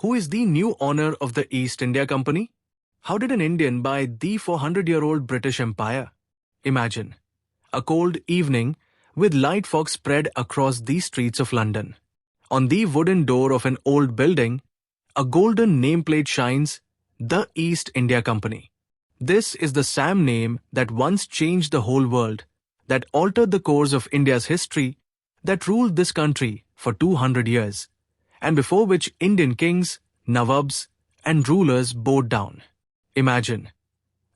Who is the new owner of the East India Company? How did an Indian buy the 400-year-old British Empire? Imagine a cold evening with light fog spread across the streets of London. On the wooden door of an old building, a golden nameplate shines, the East India Company. This is the same name that once changed the whole world, that altered the course of India's history, that ruled this country for 200 years, and before which Indian kings, Nawabs, and rulers bowed down. Imagine,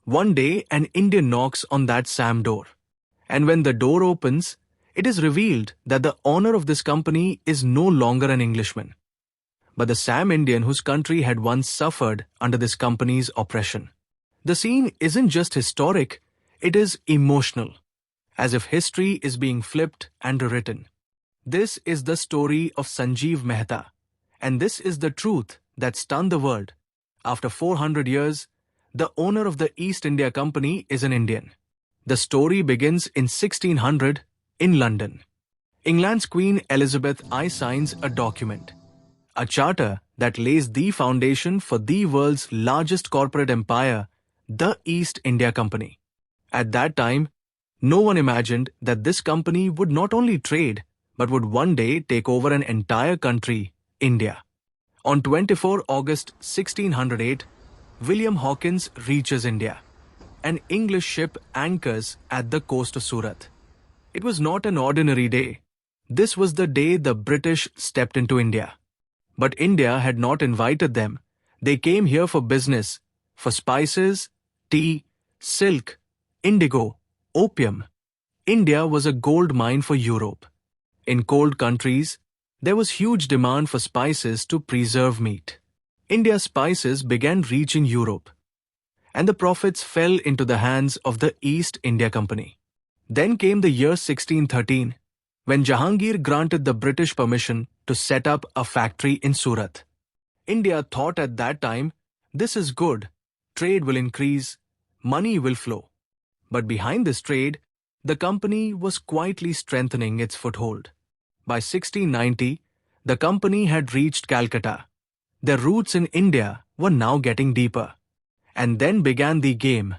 one day an Indian knocks on that same door, and when the door opens, it is revealed that the owner of this company is no longer an Englishman, but the same Indian whose country had once suffered under this company's oppression. The scene isn't just historic, it is emotional, as if history is being flipped and rewritten. This is the story of Sanjeev Mehta, and this is the truth that stunned the world. After 400 years, the owner of the East India Company is an Indian. The story begins in 1600 in London. England's Queen Elizabeth I signs a document, a charter that lays the foundation for the world's largest corporate empire, the East India Company. At that time, no one imagined that this company would not only trade, but would one day take over an entire country, India. On 24 August 1608, William Hawkins reaches India. An English ship anchors at the coast of Surat. It was not an ordinary day. This was the day the British stepped into India. But India had not invited them. They came here for business, for spices, tea, silk, indigo, opium. India was a gold mine for Europe. In cold countries, there was huge demand for spices to preserve meat. India's spices began reaching Europe, and the profits fell into the hands of the East India Company. Then came the year 1613, when Jahangir granted the British permission to set up a factory in Surat. India thought at that time, this is good, trade will increase, money will flow. But behind this trade, the company was quietly strengthening its foothold. By 1690, the company had reached Calcutta. Their roots in India were now getting deeper. And then began the game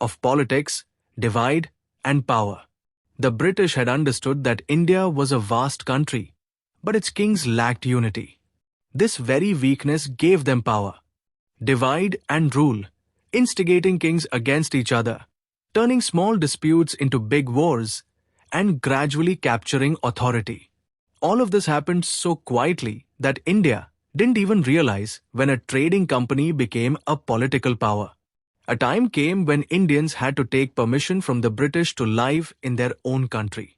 of politics, divide, and power. The British had understood that India was a vast country, but its kings lacked unity. This very weakness gave them power. Divide and rule, instigating kings against each other, turning small disputes into big wars, and gradually capturing authority. All of this happened so quietly that India didn't even realize when a trading company became a political power. A time came when Indians had to take permission from the British to live in their own country.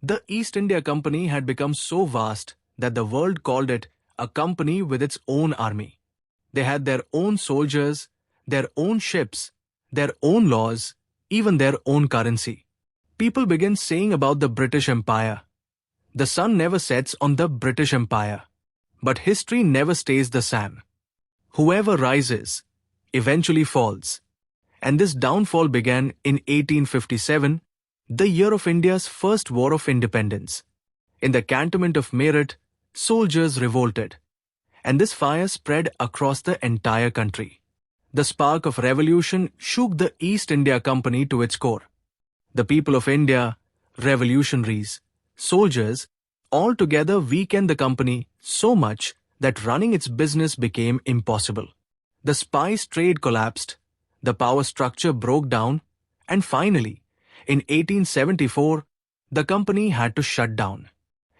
The East India Company had become so vast that the world called it a company with its own army. They had their own soldiers, their own ships, their own laws, even their own currency. People began saying about the British Empire, the sun never sets on the British Empire. But history never stays the same. Whoever rises eventually falls. And this downfall began in 1857, the year of India's first war of independence. In the cantonment of Meerut, soldiers revolted. And this fire spread across the entire country. The spark of revolution shook the East India Company to its core. The people of India, revolutionaries, soldiers, all together weakened the company so much that running its business became impossible. The spice trade collapsed, the power structure broke down, and finally, in 1874, the company had to shut down.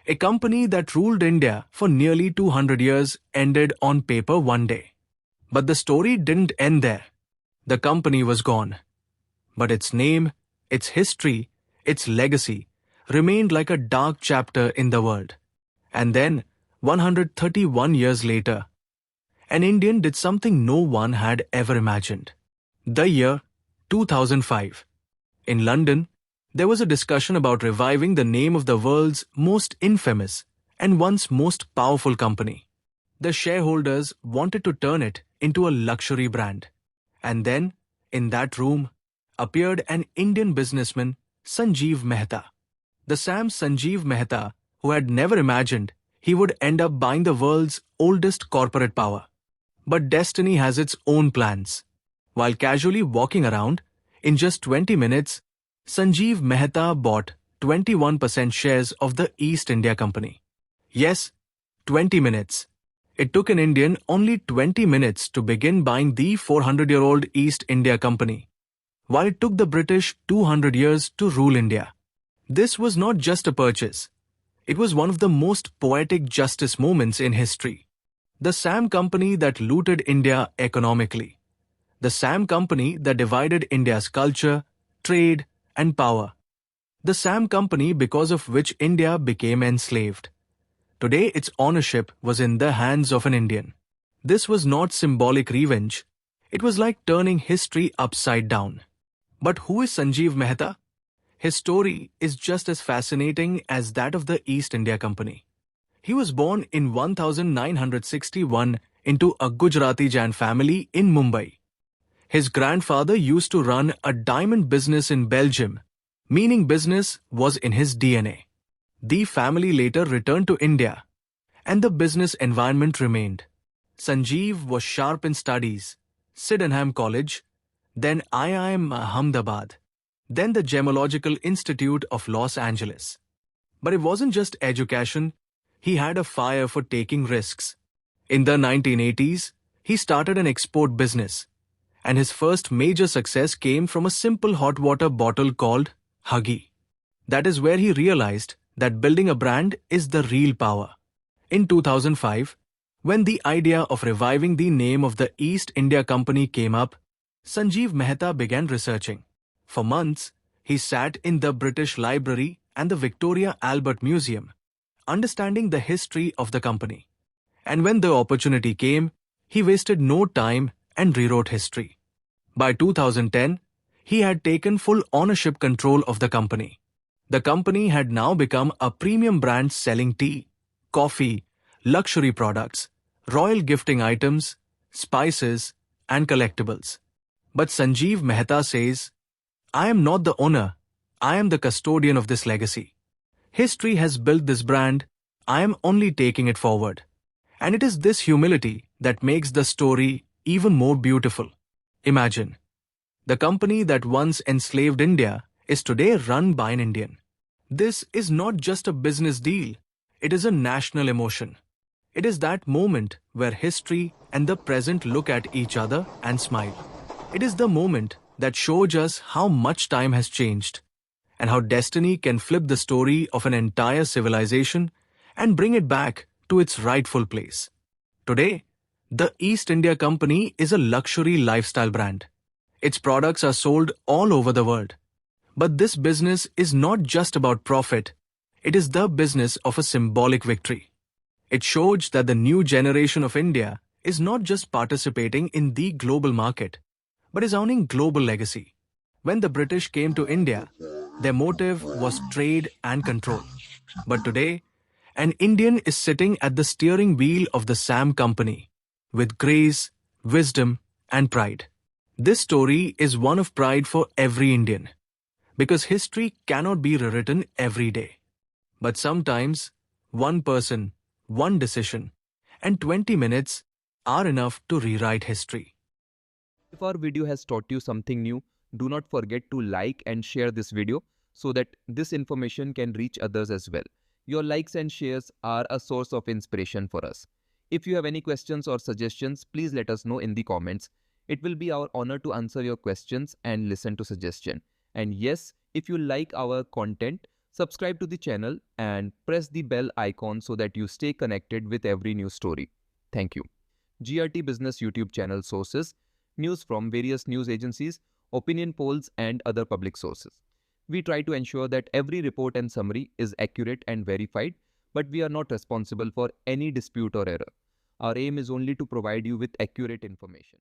A company that ruled India for nearly 200 years ended on paper one day. But the story didn't end there. The company was gone. But its name, its history, its legacy remained like a dark chapter in the world. And then, 131 years later, an Indian did something no one had ever imagined. The year 2005. In London, there was a discussion about reviving the name of the world's most infamous and once most powerful company. The shareholders wanted to turn it into a luxury brand. And then, in that room, appeared an Indian businessman, Sanjeev Mehta. The same Sanjeev Mehta who had never imagined he would end up buying the world's oldest corporate power. But destiny has its own plans. While casually walking around, in just 20 minutes, Sanjeev Mehta bought 21% shares of the East India Company. Yes, 20 minutes. It took an Indian only 20 minutes to begin buying the 400-year-old East India Company, while it took the British 200 years to rule India. This was not just a purchase. It was one of the most poetic justice moments in history. The same company that looted India economically. The same company that divided India's culture, trade, and power. The same company because of which India became enslaved. Today, its ownership was in the hands of an Indian. This was not symbolic revenge. It was like turning history upside down. But who is Sanjeev Mehta? His story is just as fascinating as that of the East India Company. He was born in 1961 into a Gujarati Jain family in Mumbai. His grandfather used to run a diamond business in Belgium, meaning business was in his DNA. The family later returned to India, and the business environment remained. Sanjeev was sharp in studies, Sydenham College, then IIM Ahmedabad, then the Gemological Institute of Los Angeles. But it wasn't just education, he had a fire for taking risks. In the 1980s, he started an export business, and his first major success came from a simple hot water bottle called Huggy. That is where he realized that building a brand is the real power. In 2005, when the idea of reviving the name of the East India Company came up, Sanjeev Mehta began researching. For months, he sat in the British Library and the Victoria Albert Museum, understanding the history of the company. And when the opportunity came, he wasted no time and rewrote history. By 2010, he had taken full ownership control of the company. The company had now become a premium brand selling tea, coffee, luxury products, royal gifting items, spices, and collectibles. But Sanjeev Mehta says, I am not the owner, I am the custodian of this legacy. History has built this brand, I am only taking it forward. And it is this humility that makes the story even more beautiful. Imagine, the company that once enslaved India is today run by an Indian. This is not just a business deal, it is a national emotion. It is that moment where history and the present look at each other and smile. It is the moment that shows us how much time has changed and how destiny can flip the story of an entire civilization and bring it back to its rightful place. Today, the East India Company is a luxury lifestyle brand. Its products are sold all over the world. But this business is not just about profit, it is the business of a symbolic victory. It shows that the new generation of India is not just participating in the global market, but is owning global legacy. When the British came to India, their motive was trade and control. But today, an Indian is sitting at the steering wheel of the same company, with grace, wisdom, and pride. This story is one of pride for every Indian, because history cannot be rewritten every day. But sometimes, one person, one decision, and 20 minutes are enough to rewrite history. If our video has taught you something new, do not forget to like and share this video so that this information can reach others as well. Your likes and shares are a source of inspiration for us. If you have any questions or suggestions, please let us know in the comments. It will be our honor to answer your questions and listen to suggestions. And yes, if you like our content, subscribe to the channel and press the bell icon so that you stay connected with every new story. Thank you. GRT Business YouTube channel sources, news from various news agencies, opinion polls and other public sources. We try to ensure that every report and summary is accurate and verified, but we are not responsible for any dispute or error. Our aim is only to provide you with accurate information.